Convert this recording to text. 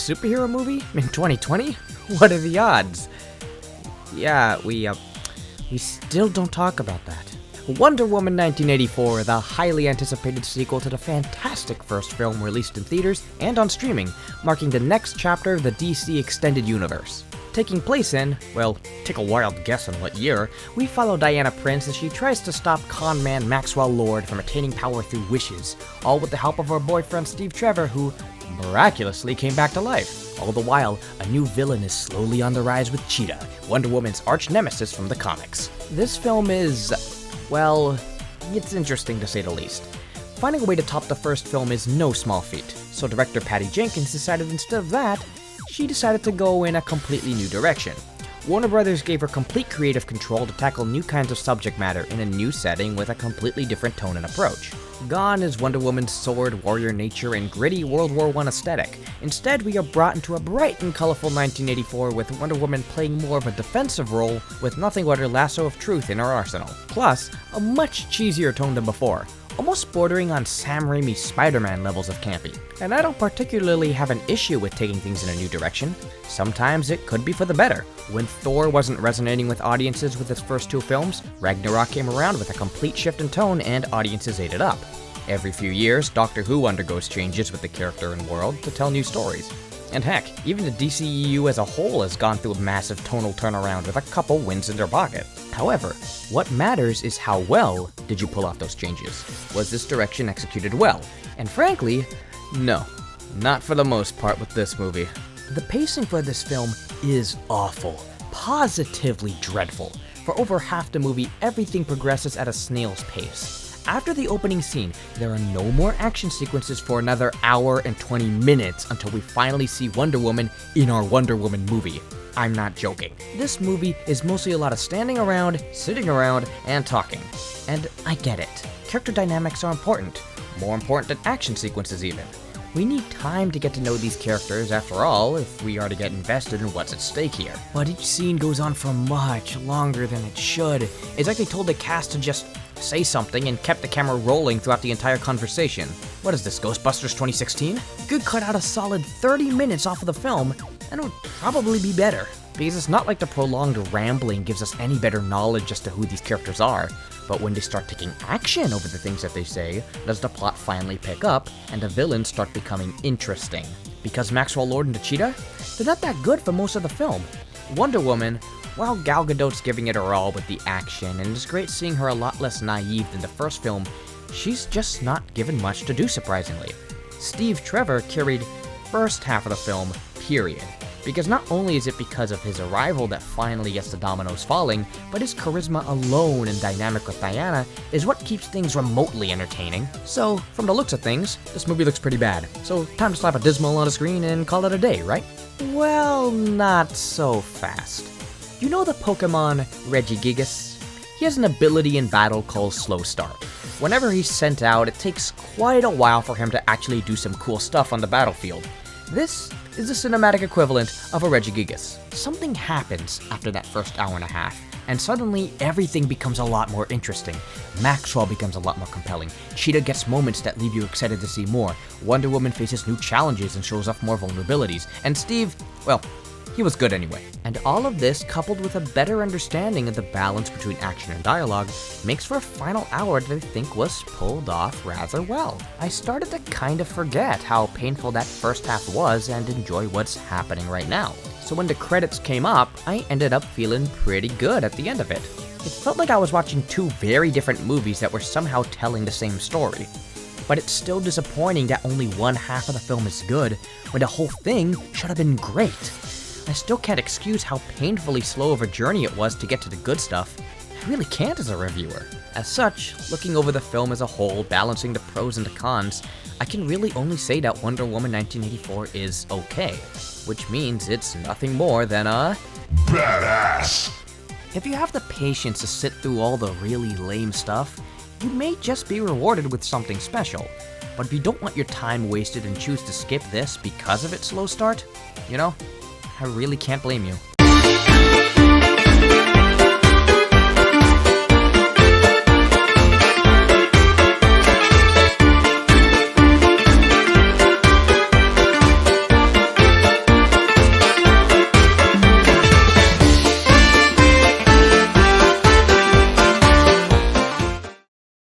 superhero movie in 2020? What are the odds? Yeah, we still don't talk about that. Wonder Woman 1984, the highly anticipated sequel to the fantastic first film released in theaters and on streaming, marking the next chapter of the DC Extended Universe. Taking place in, well, take a wild guess on what year, we follow Diana Prince as she tries to stop con man Maxwell Lord from attaining power through wishes, all with the help of her boyfriend Steve Trevor, who miraculously came back to life. All the while, a new villain is slowly on the rise with Cheetah, Wonder Woman's arch nemesis from the comics. This film is, well, it's interesting to say the least. Finding a way to top the first film is no small feat, so director Patty Jenkins decided instead of that, she decided to go in a completely new direction. Warner Brothers gave her complete creative control to tackle new kinds of subject matter in a new setting with a completely different tone and approach. Gone is Wonder Woman's sword, warrior nature, and gritty World War I aesthetic. Instead, we are brought into a bright and colorful 1984 with Wonder Woman playing more of a defensive role with nothing but her lasso of truth in her arsenal. Plus, a much cheesier tone than before, almost bordering on Sam Raimi's Spider-Man levels of campy. And I don't particularly have an issue with taking things in a new direction. Sometimes it could be for the better. When Thor wasn't resonating with audiences with his first two films, Ragnarok came around with a complete shift in tone and audiences ate it up. Every few years, Doctor Who undergoes changes with the character and world to tell new stories. And heck, even the DCEU as a whole has gone through a massive tonal turnaround with a couple wins in their pocket. However, what matters is how well did you pull off those changes? Was this direction executed well? And frankly, no, not for the most part with this movie. The pacing for this film is awful, positively dreadful. For over half the movie, everything progresses at a snail's pace. After the opening scene, there are no more action sequences for another hour and 20 minutes until we finally see Wonder Woman in our Wonder Woman movie. I'm not joking. This movie is mostly a lot of standing around, sitting around, and talking. And I get it. Character dynamics are important. More important than action sequences even. We need time to get to know these characters, after all, if we are to get invested in what's at stake here. But each scene goes on for much longer than it should. It's like they told the cast to just say something and kept the camera rolling throughout the entire conversation. What is this, Ghostbusters 2016? You could cut out a solid 30 minutes off of the film, and it would probably be better. Because it's not like the prolonged rambling gives us any better knowledge as to who these characters are, but when they start taking action over the things that they say, does the plot finally pick up, and the villains start becoming interesting. Because Maxwell Lord and the Cheetah, they're not that good for most of the film. Wonder Woman, while Gal Gadot's giving it her all with the action, and it's great seeing her a lot less naive than the first film, she's just not given much to do surprisingly. Steve Trevor carried first half of the film, period. Because not only is it because of his arrival that finally gets the dominoes falling, but his charisma alone and dynamic with Diana is what keeps things remotely entertaining. So, from the looks of things, this movie looks pretty bad. So, time to slap a Dismal on the screen and call it a day, right? Well, not so fast. You know the Pokemon Regigigas? He has an ability in battle called Slow Start. Whenever he's sent out, it takes quite a while for him to actually do some cool stuff on the battlefield. This is the cinematic equivalent of a Regigigas. Something happens after that first hour and a half, and suddenly everything becomes a lot more interesting. Maxwell becomes a lot more compelling. Cheetah gets moments that leave you excited to see more. Wonder Woman faces new challenges and shows off more vulnerabilities. And Steve, well, he was good anyway. And all of this, coupled with a better understanding of the balance between action and dialogue, makes for a final hour that I think was pulled off rather well. I started to kind of forget how painful that first half was and enjoy what's happening right now. So when the credits came up, I ended up feeling pretty good at the end of it. It felt like I was watching two very different movies that were somehow telling the same story. But it's still disappointing that only one half of the film is good, when the whole thing should have been great. I still can't excuse how painfully slow of a journey it was to get to the good stuff. I really can't as a reviewer. As such, looking over the film as a whole, balancing the pros and the cons, I can really only say that Wonder Woman 1984 is okay, which means it's nothing more than a badass. If you have the patience to sit through all the really lame stuff, you may just be rewarded with something special. But if you don't want your time wasted and choose to skip this because of its slow start, you know, I really can't blame you.